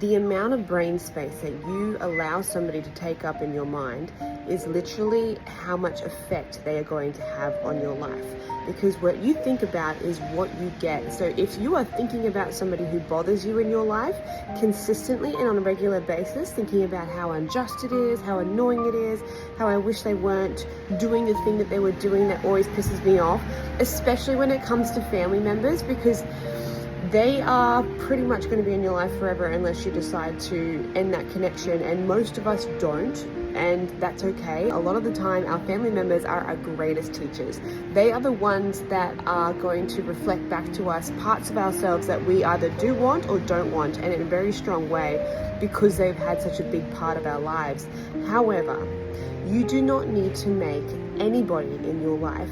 The amount of brain space that you allow somebody to take up in your mind is literally how much effect they are going to have on your life. Because what you think about is what you get. So if you are thinking about somebody who bothers you in your life consistently and on a regular basis, thinking about how unjust it is, how annoying it is, how I wish they weren't doing the thing that they were doing that always pisses me off, especially when it comes to family members, because they are pretty much going to be in your life forever unless you decide to end that connection, and most of us don't, and that's okay. A lot of the time our family members are our greatest teachers. They are the ones that are going to reflect back to us parts of ourselves that we either do want or don't want, and in a very strong way, because they've had such a big part of our lives. However, you do not need to make anybody in your life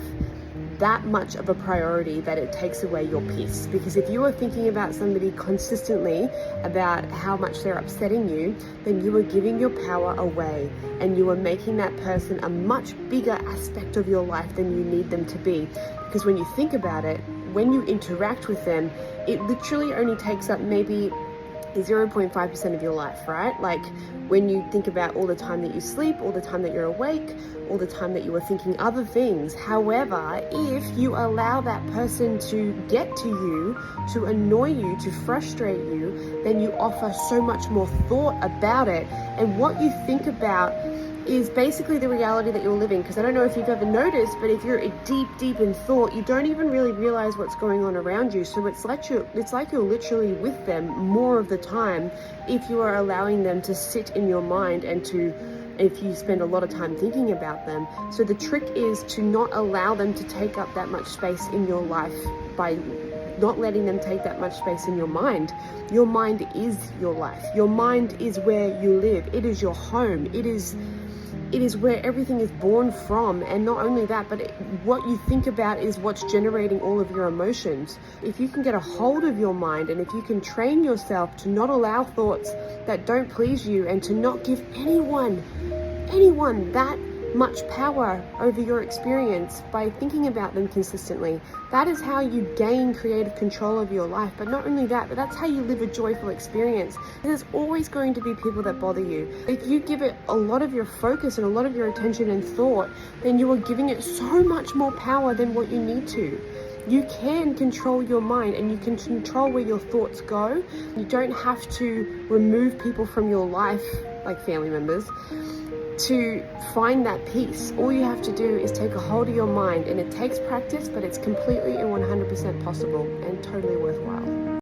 that much of a priority that it takes away your peace. Because if you are thinking about somebody consistently about how much they're upsetting you, then you are giving your power away, and you are making that person a much bigger aspect of your life than you need them to be. Because when you think about it, when you interact with them, it literally only takes up maybe 0.5% of your life, right? Like when you think about all the time that you sleep, all the time that you're awake, all the time that you are thinking other things. However, if you allow that person to get to you, to annoy you, to frustrate you, then you offer so much more thought about it. And what you think about is basically the reality that you're living. Because I don't know if you've ever noticed, but if you're deep in thought, you don't even really realize what's going on around you. So it's like you're literally with them more of the time if you are allowing them to sit in your mind, and if you spend a lot of time thinking about them. So the trick is to not allow them to take up that much space in your life by not letting them take that much space in your mind. Your mind is your life. Your mind is where you live. It is your home. It is where everything is born from. And not only that, but what you think about is what's generating all of your emotions. If you can get a hold of your mind, and if you can train yourself to not allow thoughts that don't please you, and to not give anyone that much power over your experience by thinking about them consistently, that is how you gain creative control of your life. But not only that, but that's how you live a joyful experience. There's always going to be people that bother you. If you give it a lot of your focus and a lot of your attention and thought, then you are giving it so much more power than what you need to. You can control your mind, and you can control where your thoughts go. You don't have to remove people from your life, like family members, to find that peace. All you have to do is take a hold of your mind, and it takes practice, but it's completely and 100% possible and totally worthwhile.